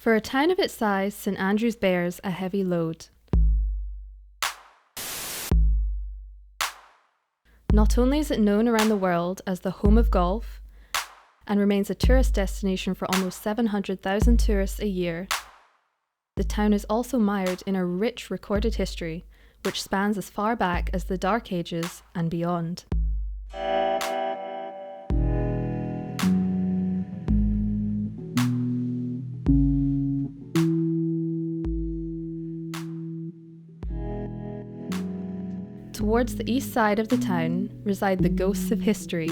For a town of its size, St Andrews bears a heavy load. Not only is it known around the world as the home of golf and remains a tourist destination for almost 700,000 tourists a year, the town is also mired in a rich recorded history which spans as far back as the Dark Ages and beyond. Towards the east side of the town reside the ghosts of history.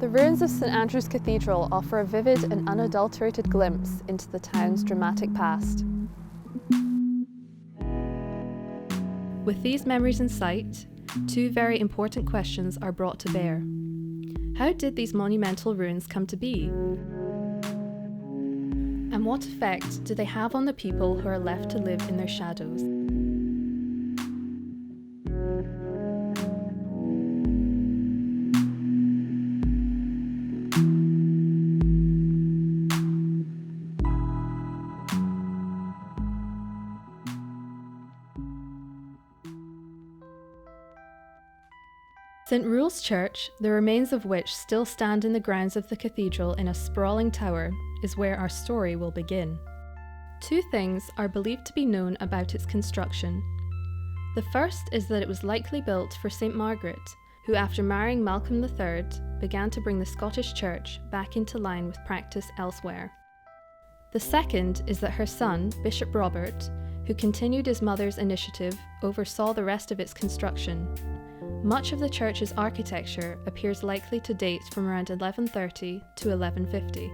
The ruins of St Andrew's Cathedral offer a vivid and unadulterated glimpse into the town's dramatic past. With these memories in sight, two very important questions are brought to bear. How did these monumental ruins come to be? And what effect do they have on the people who are left to live in their shadows? St Rule's Church, the remains of which still stand in the grounds of the cathedral in a sprawling tower, is where our story will begin. Two things are believed to be known about its construction. The first is that it was likely built for St Margaret, who after marrying Malcolm III began to bring the Scottish Church back into line with practice elsewhere. The second is that her son, Bishop Robert, who continued his mother's initiative, oversaw the rest of its construction. Much of the church's architecture appears likely to date from around 1130 to 1150.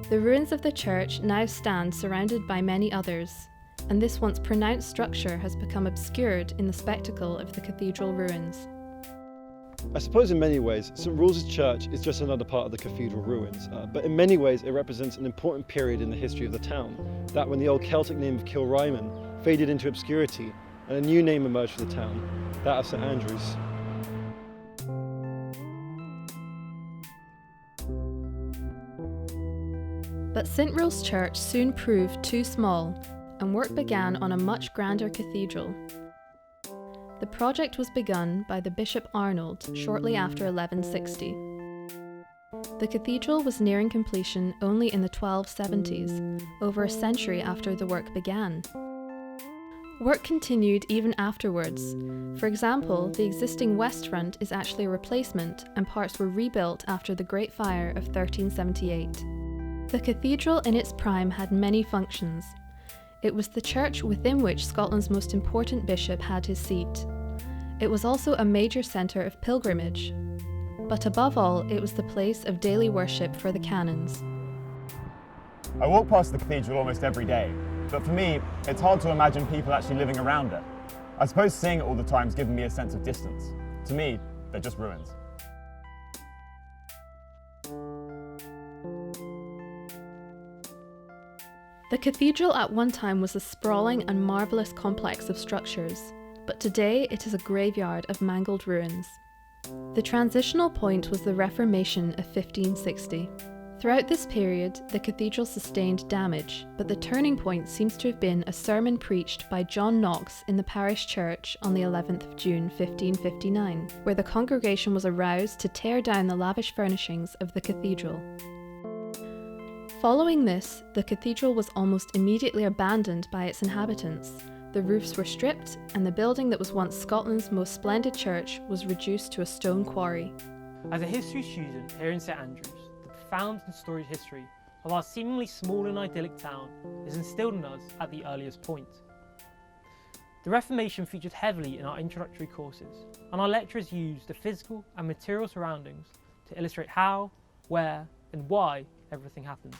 The ruins of the church now stand surrounded by many others, and this once pronounced structure has become obscured in the spectacle of the cathedral ruins. I suppose in many ways, St Rule's Church is just another part of the cathedral ruins, but in many ways it represents an important period in the history of the town, that when the old Celtic name of Kilryman faded into obscurity and a new name emerged for the town, that of St Andrews. But St Rule's Church soon proved too small, and work began on a much grander cathedral. The project was begun by the Bishop Arnold shortly after 1160. The cathedral was nearing completion only in the 1270s, over a century after the work began. Work continued even afterwards. For example, the existing west front is actually a replacement, and parts were rebuilt after the Great Fire of 1378. The cathedral in its prime had many functions. It was the church within which Scotland's most important bishop had his seat. It was also a major centre of pilgrimage. But above all, it was the place of daily worship for the canons. I walk past the cathedral almost every day, but for me, it's hard to imagine people actually living around it. I suppose seeing it all the time has given me a sense of distance. To me, they're just ruins. The cathedral at one time was a sprawling and marvellous complex of structures, but today it is a graveyard of mangled ruins. The transitional point was the Reformation of 1560. Throughout this period, the cathedral sustained damage, but the turning point seems to have been a sermon preached by John Knox in the parish church on the 11th of June 1559, where the congregation was aroused to tear down the lavish furnishings of the cathedral. Following this, the cathedral was almost immediately abandoned by its inhabitants. The roofs were stripped, and the building that was once Scotland's most splendid church was reduced to a stone quarry. As a history student here in St Andrews, the profound and storied history of our seemingly small and idyllic town is instilled in us at the earliest point. The Reformation featured heavily in our introductory courses, and our lecturers used the physical and material surroundings to illustrate how, where, and why everything happened.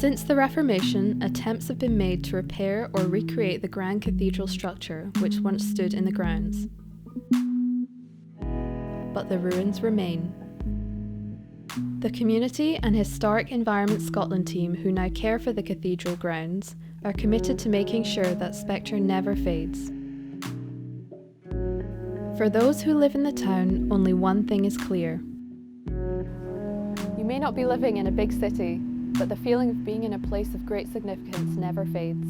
Since the Reformation, attempts have been made to repair or recreate the grand cathedral structure which once stood in the grounds. But the ruins remain. The Community and Historic Environment Scotland team who now care for the cathedral grounds are committed to making sure that spectre never fades. For those who live in the town, only one thing is clear. You may not be living in a big city, but the feeling of being in a place of great significance never fades.